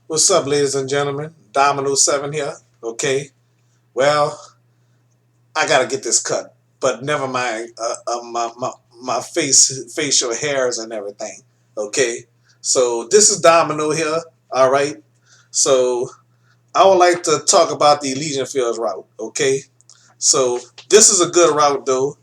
What's up, ladies and gentlemen? Dominoes 7 here. Okay. Well, I gotta get this cut, but never mind. My facial hairs and everything. Okay. So this is Domino here. All right. So I would like to talk about the Elysian Fields route. Okay. So this is a good route though,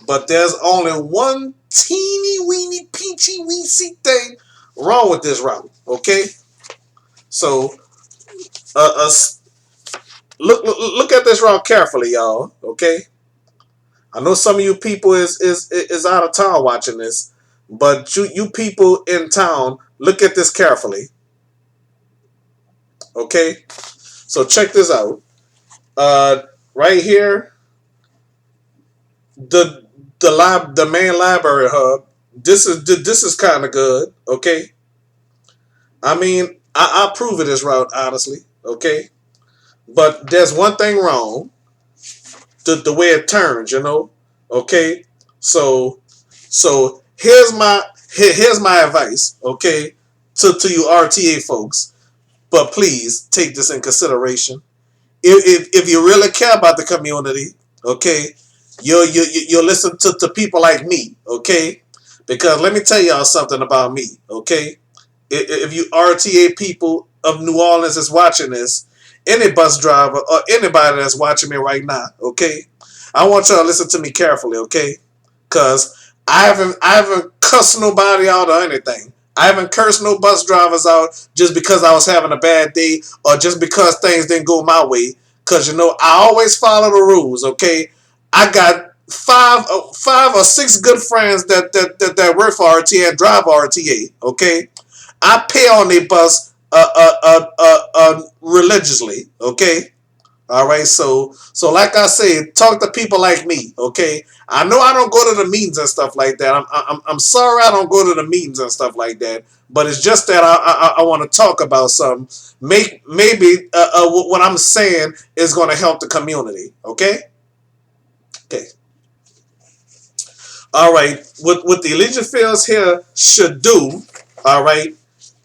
but there's only one teeny weeny peachy weensy thing wrong with this route. Okay. So uh, look at this route carefully, y'all. Okay, I know some of you people is out of town watching this, but you people in town, look at this carefully. Okay, so check this out. Right here, the the main library hub. This is kind of good. Okay, I mean I approve of this route honestly. Okay, but there's one thing wrong. The way it turns, you know. Okay, so here's my advice. Okay, to you RTA folks, but please take this in consideration. If you really care about the community, okay, you'll listen to people like me, okay, because let me tell y'all something about me, okay. If you RTA people of New Orleans is watching this, any bus driver or anybody that's watching me right now, okay, I want y'all to listen to me carefully, okay, because I haven't cussed nobody out or anything. I haven't cursed no bus drivers out just because I was having a bad day or just because things didn't go my way. Cause you know I always follow the rules. Okay, I got five or six good friends that work for RTA and drive RTA. Okay, I pay on the bus religiously. Okay, all right. So like I said, talk to people like me. Okay, I know I don't go to the meetings and stuff like that. I'm sorry I don't go to the meetings and stuff like that. But it's just that I want to talk about something. Maybe what I'm saying is going to help the community. Okay. Okay. All right. What the Elysian Fields here should do. All right.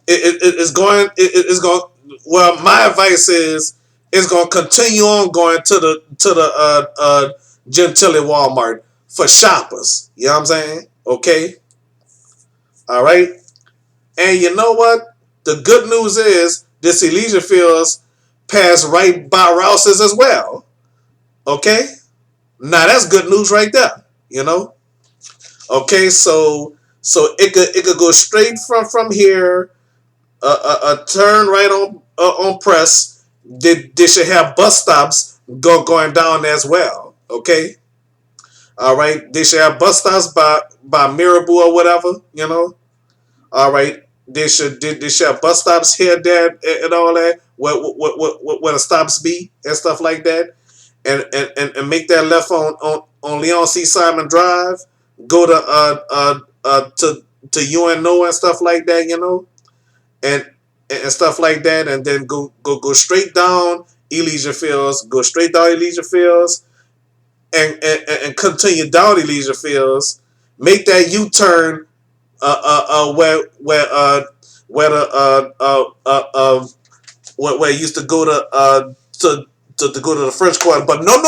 It's going. It's going. Well, my advice is it's going to continue on going to the Gentilly Walmart for shoppers. You know what I'm saying? Okay. All right. And you know what? The good news is this Elysian Fields pass right by Rouse's as well. Okay. Now that's good news right there. You know. Okay. So it could go straight from here. Turn right on press. They should have bus stops going down as well. Okay, all right. They should have bus stops by Mirabu or whatever. You know. All right. They should have bus stops here, there, and all that. Where the stops be and stuff like that, and make that left on Leon C. Simon Drive. Go to UNO and stuff like that. You know, and stuff like that, and then go straight down Elysian Fields, go straight down Elysian Fields, and continue down Elysian Fields, make that U turn where the where it used to go to go to the French Quarter, but no,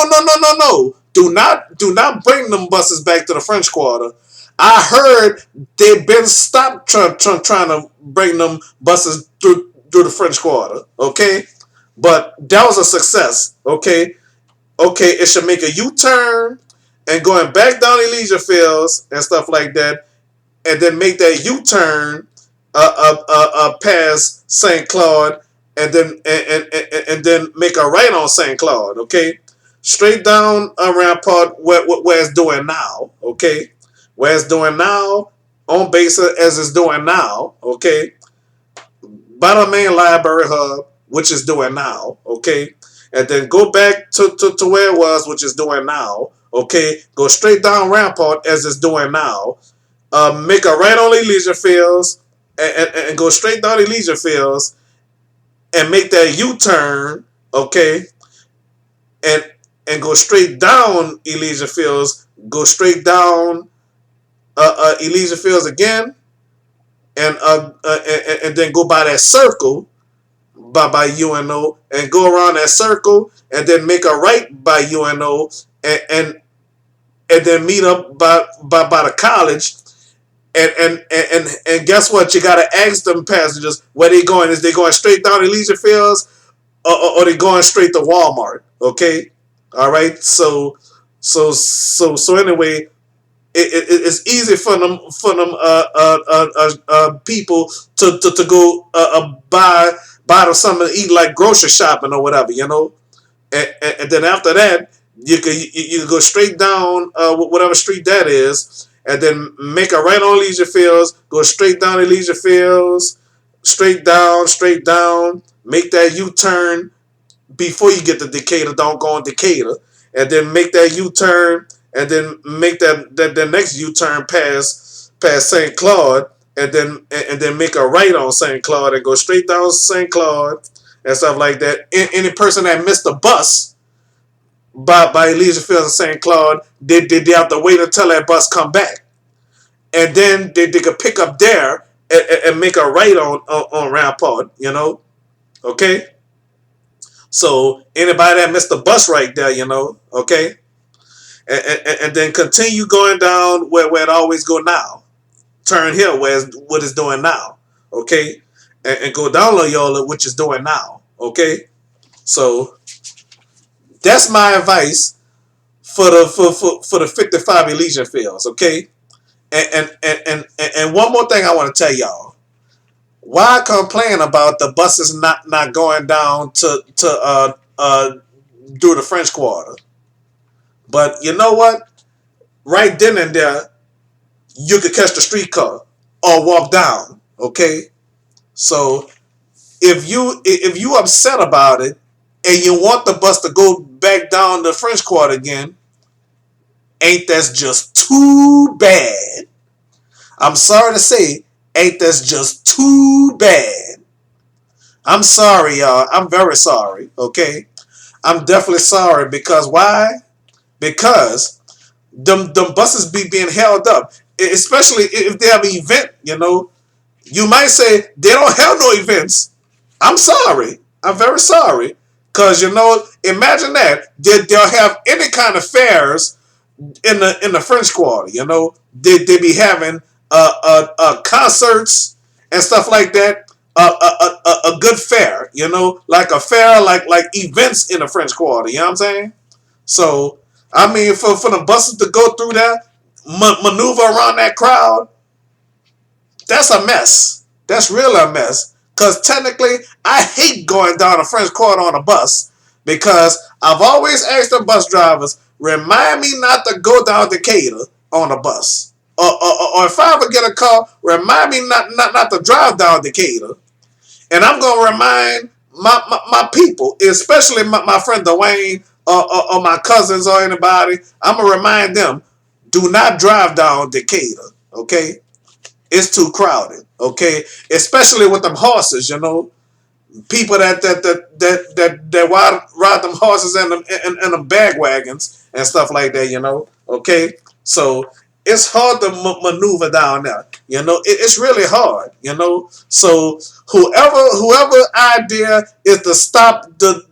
do not bring them buses back to the French Quarter. I heard they've been stopped trying to bring them buses through the French Quarter. Okay, but that was a success. Okay, it should make a U turn and going back down Elysian Fields and stuff like that, and then make that U turn past St. Claude, and then make a right on St. Claude. Okay, straight down around part where it's doing now. Okay, where it's doing now on base as it's doing now. Okay, by the main library hub, which is doing now. Okay, and then go back to where it was, which is doing now. Okay, go straight down Rampart as it's doing now. Make a right on Elysian Fields and go straight down Elysian Fields and make that U turn. Okay, and go straight down Elysian Fields. Go straight down Elysian Fields again, and then go by that circle. by UNO and go around that circle and then make a right by UNO and then meet up by the college and guess what? You gotta ask them passengers where they going. Is they going straight down Elysian Fields or they going straight to Walmart? Okay, all right. So anyway, it's easy for them people to go buy them something to eat like grocery shopping or whatever, you know. And then after that, you go straight down whatever street that is, and then make a right on Elysian Fields, go straight down Elysian Fields, straight down, make that U-turn before you get to Decatur. Don't go on Decatur, and then make that U-turn, and then make that next U-turn past St. Claude, and then make a right on St. Claude and go straight down St. Claude and stuff like that. Any person that missed the bus by Elysian Fields and St. Claude, they have to wait until that bus come back, and then they could pick up there and make a right on Rampart. You know, okay. So anybody that missed the bus right there, you know, okay, and then continue going down where it always go now. Turn here where what it's doing now, okay, and go down Loyola, which is doing now, okay. So that's my advice for the 55 Elysian Fields, okay. And one more thing I want to tell y'all. Why complain about the buses not going down to do the French Quarter? But you know what? Right then and there, you could catch the streetcar or walk down. Okay, so if you upset about it and you want the bus to go back down the French Quarter again, ain't that's just too bad? I'm sorry to say, ain't that's just too bad? I'm sorry, y'all. I'm very sorry. Okay, I'm definitely sorry because why? Because them buses be being held up, especially if they have an event. You know, you might say they don't have no events. I'm sorry. I'm very sorry. Because, you know, imagine that. They'll have any kind of fairs in the French Quarter, you know. They be having concerts and stuff like that. A good fair, you know, like a fair, like events in the French Quarter, you know what I'm saying? So, I mean, for the buses to go through that, maneuver around that crowd, that's a mess. That's really a mess. Because technically, I hate going down the French Quarter on a bus because I've always asked the bus drivers, remind me not to go down Decatur on a bus. Or if I ever get a call, remind me not to drive down Decatur. And I'm going to remind my people, especially my friend Dwayne or my cousins or anybody, I'm going to remind them, do not drive down Decatur, okay? It's too crowded, okay? Especially with them horses, you know. People that ride them horses and them bag wagons and stuff like that, you know. Okay, so it's hard to maneuver down there, you know. It's really hard, you know. So whoever idea is to stop the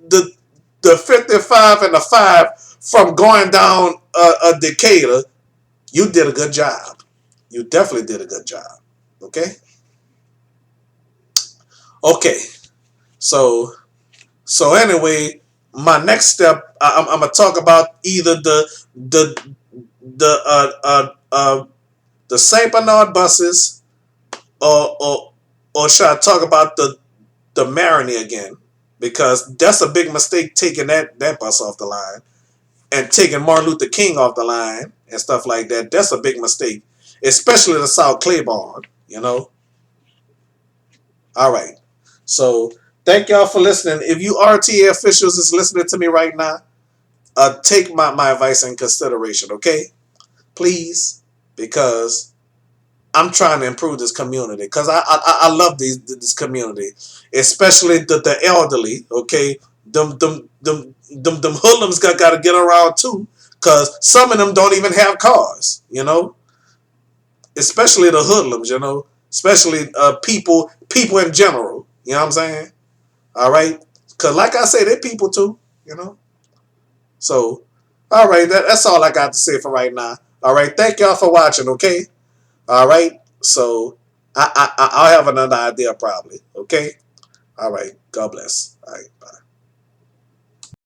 55 and the 5 from going down a Decatur, you did a good job. You definitely did a good job. Okay. Okay. So anyway, my next step, I'm gonna talk about either the Saint Bernard buses, or should I talk about the Marigny again? Because that's a big mistake taking that bus off the line and taking Martin Luther King off the line and stuff like that. That's a big mistake, especially the South Claiborne. You know. All right. So thank y'all for listening. If you RTA officials is listening to me right now, take my advice in consideration, okay? Please, because I'm trying to improve this community. Because I love this community, especially the elderly, okay? Them hoodlums got to get around too, because some of them don't even have cars, you know? Especially the hoodlums, you know? Especially people in general. You know what I'm saying? All right, because like I say, they're people too. You know. So, all right, that's all I got to say for right now. All right, thank y'all for watching. Okay. All right. So I'll have another idea probably. Okay. All right. God bless. All right. Bye.